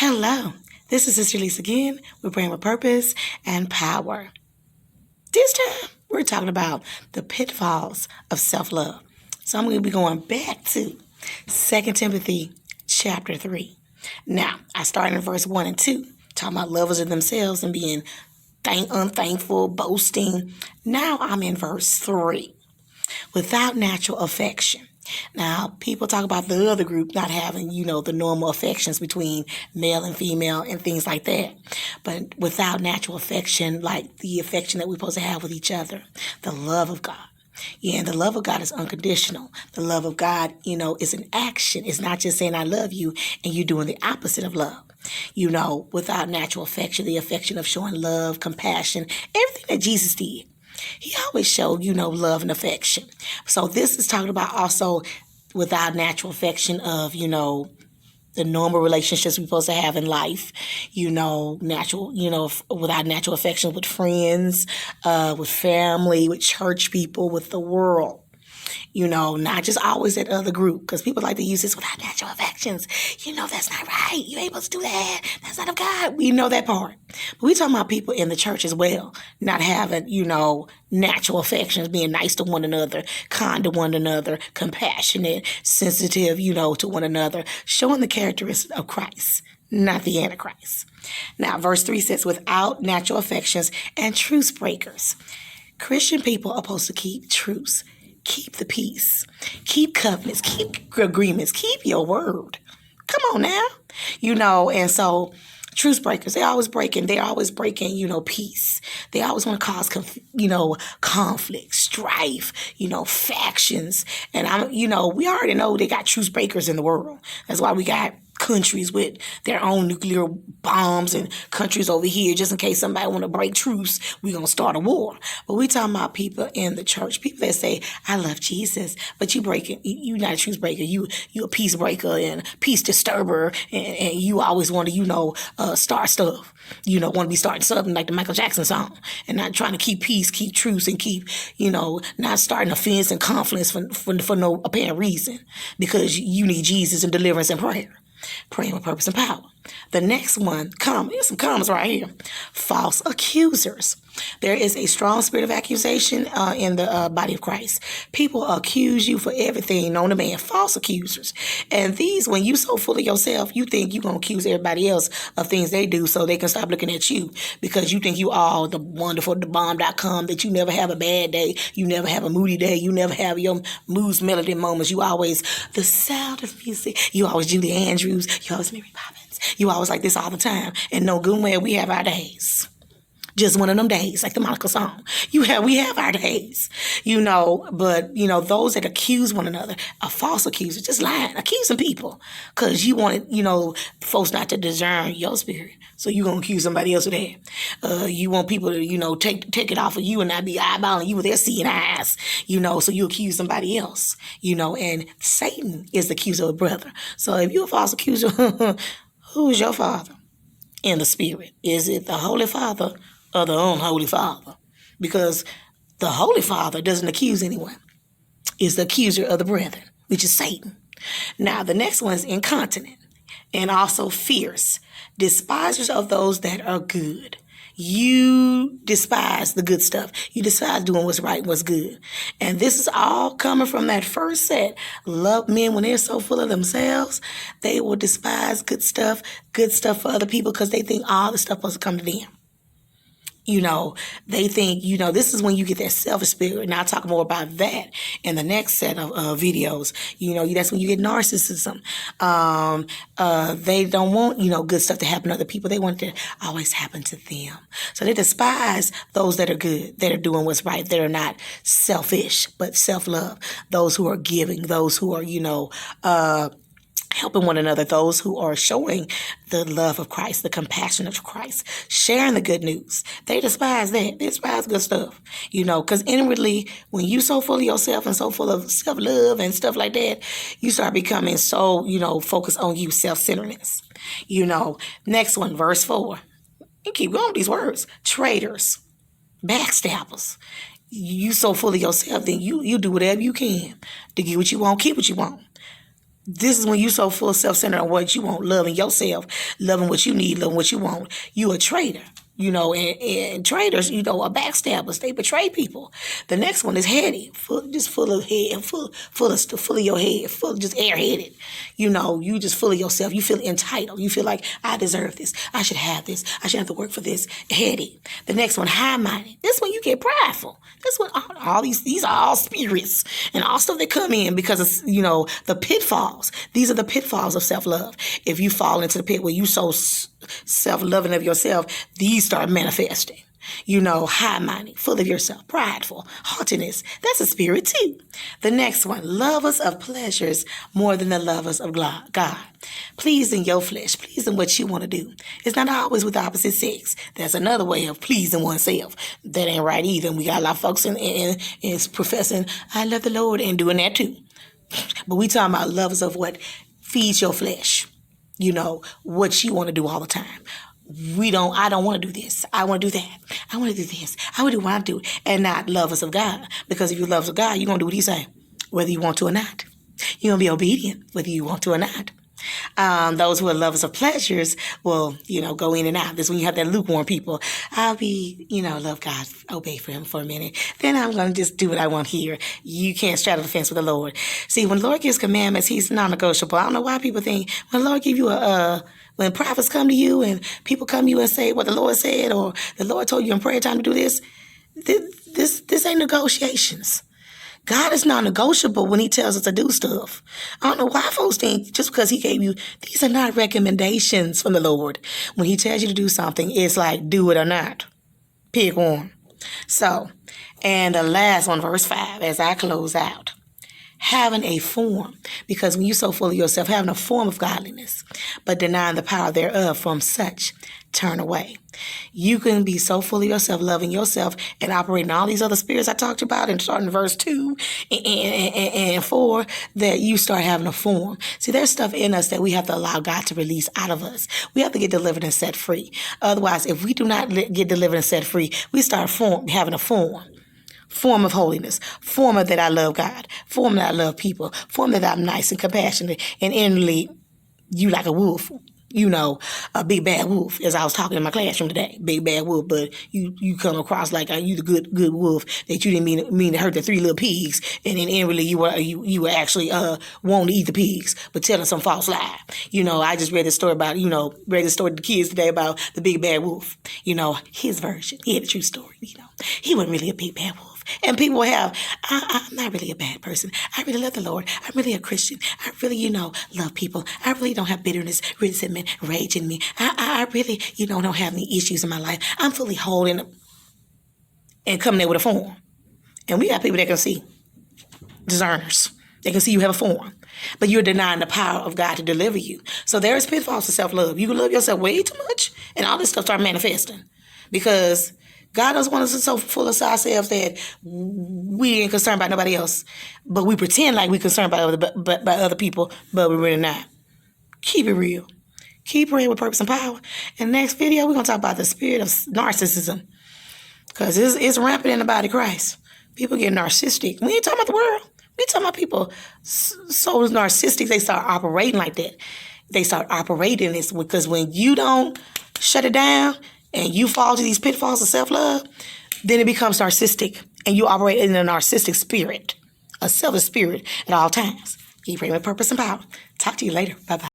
Hello, this is Sister Lisa again. We're praying with purpose and power. This time, we're talking about the pitfalls of self-love. So I'm going to be going back to 2 Timothy chapter 3. Now, I started in verse 1 and 2, talking about lovers of themselves and being unthankful, boasting. Now I'm in verse 3. Without natural affection. Now, people talk about the other group not having, the normal affections between male and female and things like that. But without natural affection, like the affection that we're supposed to have with each other, the love of God. Yeah, and the love of God is unconditional. The love of God, is an action. It's not just saying I love you and you doing the opposite of love. Without natural affection, the affection of showing love, compassion, everything that Jesus did. He always showed, love and affection. So this is talking about also without natural affection of, the normal relationships we're supposed to have in life, without natural affection with friends, with family, with church people, with the world. Not just always that other group, because people like to use this without natural affections. That's not right. You ain't supposed to do that. That's not of God. We know that part. But we talking about people in the church as well, not having, natural affections, being nice to one another, kind to one another, compassionate, sensitive, to one another, showing the characteristics of Christ, not the Antichrist. Now, verse 3 says, without natural affections and truce breakers. Christian people are supposed to keep truce. Keep the peace. Keep covenants. Keep agreements. Keep your word. Come on now. And so truce breakers, they're always breaking, peace. They always want to cause, conflict, strife, factions. And, we already know they got truce breakers in the world. That's why we got countries with their own nuclear bombs and countries over here just in case somebody want to break truce, we're going to start a war. But we talking about people in the church, people that say, I love Jesus, but you're not a truce breaker. You a peace breaker and peace disturber, and you always want to, start stuff. Want to be starting something like the Michael Jackson song and not trying to keep peace, keep truce, and keep, not starting offense and conflicts for no apparent reason because you need Jesus and deliverance and prayer. Praying with purpose and power. The next one, here's some commas right here. False accusers. There is a strong spirit of accusation in the body of Christ. People accuse you for everything known to man. False accusers. And these, when you so full of yourself, you think you're going to accuse everybody else of things they do so they can stop looking at you because you think you all the wonderful, the bomb.com, that you never have a bad day. You never have a moody day. You never have your moods, melody moments. You always the sound of music. You always Julie Andrews. You always Mary Poppins. You always like this all the time. And no good way we have our days. Just one of them days, like the Monica song. We have our days, but, those that accuse one another, a false accuser, just lying, accusing people, because you wanted, folks not to discern your spirit. So you're going to accuse somebody else of that. You want people to, take it off of you and not be eyeballing you with their seeing eyes, so you accuse somebody else, and Satan is the accuser of brother. So if you're a false accuser, who's your father in the spirit? Is it the Holy Father or the unholy father? Because the Holy Father doesn't accuse anyone. It's the accuser of the brethren, which is Satan. Now, the next one is incontinent and also fierce. Despisers of those that are good. You despise the good stuff. You despise doing what's right and what's good. And this is all coming from that first set. Love men when they're so full of themselves, they will despise good stuff for other people because they think all the stuff supposed to come to them. They think, this is when you get that selfish spirit. And I'll talk more about that in the next set of videos. That's when you get narcissism. They don't want, good stuff to happen to other people. They want it to always happen to them. So they despise those that are good, that are doing what's right, that are not selfish, but self-love. Those who are giving, those who are, helping one another, those who are showing the love of Christ, the compassion of Christ, sharing the good news. They despise that. They despise good stuff, because inwardly, when you so full of yourself and so full of self-love and stuff like that, you start becoming so, focused on you, self-centeredness. Next one, verse 4. You keep going with these words. Traitors, backstabbers. You so full of yourself, then you do whatever you can to get what you want, keep what you want. This is when you so full self-centered on what you want, loving yourself, loving what you need, loving what you want. You a traitor. And traitors, are backstabbers. They betray people. The next one is heady, just full of head, full of your head, full just airheaded. You just full of yourself. You feel entitled. You feel like I deserve this. I should have this. I should have to work for this. Heady. The next one, high-minded. This one you get prideful. This one, all these are all spirits and all stuff that come in because of the pitfalls. These are the pitfalls of self-love. If you fall into the pit where you so self-loving of yourself, these start manifesting. High-minded, full of yourself, prideful, haughtiness. That's a spirit too. The next one, lovers of pleasures more than the lovers of God. Pleasing your flesh, pleasing what you want to do. It's not always with the opposite sex. That's another way of pleasing oneself. That ain't right either. And we got a lot of folks in professing, I love the Lord, and doing that too. But we talking about lovers of what feeds your flesh. What you want to do all the time. I don't want to do this. I want to do that. I want to do this. I want to do what I do. And not lovers of God. Because if you're lovers of God, you're going to do what he say. Whether you want to or not. You're going to be obedient. Whether you want to or not. Those who are lovers of pleasures will, go in and out. This is when you have that lukewarm people. I'll be, love God, obey for him for a minute. Then I'm going to just do what I want here. You can't straddle the fence with the Lord. See, when the Lord gives commandments, he's non-negotiable. I don't know why people think when the Lord give you when prophets come to you and people come to you and say what the Lord said or the Lord told you in prayer time to do this ain't negotiations. God is non-negotiable when he tells us to do stuff. I don't know why folks think just because he gave you, these are not recommendations from the Lord. When he tells you to do something, it's like do it or not. Pick one. So, and the last one, verse 5, as I close out. Having a form, because when you're so full of yourself, having a form of godliness, but denying the power thereof, from such turn away. You can be so full of yourself, loving yourself, and operating all these other spirits I talked about, and starting in verse 2 and 4, that you start having a form. See, there's stuff in us that we have to allow God to release out of us. We have to get delivered and set free. Otherwise, if we do not get delivered and set free, we start having a form of holiness, form of that I love God, form that I love people, form that I'm nice and compassionate, and inwardly you like a wolf, a big bad wolf, as I was talking in my classroom today, big bad wolf, but you come across like you the good wolf that you didn't mean to hurt the 3 little pigs, and then inwardly you were actually wanting to eat the pigs, but telling some false lie. I just read this story about, read this story to the kids today about the big bad wolf, his version. He had a true story, he wasn't really a big bad wolf. And I'm not really a bad person. I really love the Lord. I'm really a Christian. I really, love people. I really don't have bitterness, resentment, rage in me. I really, don't have any issues in my life. I'm fully whole and coming there with a form. And we got people that can see, discerners. They can see you have a form. But you're denying the power of God to deliver you. So there's pitfalls to self-love. You can love yourself way too much, and all this stuff start manifesting. Because God doesn't want us to be so full of ourselves that we ain't concerned about nobody else. But we pretend like we're concerned by other people, but we're really not. Keep it real. Keep praying with purpose and power. In the next video, we're going to talk about the spirit of narcissism. Because it's rampant in the body of Christ. People get narcissistic. We ain't talking about the world. We talking about people so narcissistic, they start operating like that. They start operating this because when you don't shut it down, and you fall to these pitfalls of self-love, then it becomes narcissistic. And you operate in a narcissistic spirit, a selfish spirit at all times. Keep praying with purpose and power. Talk to you later. Bye-bye.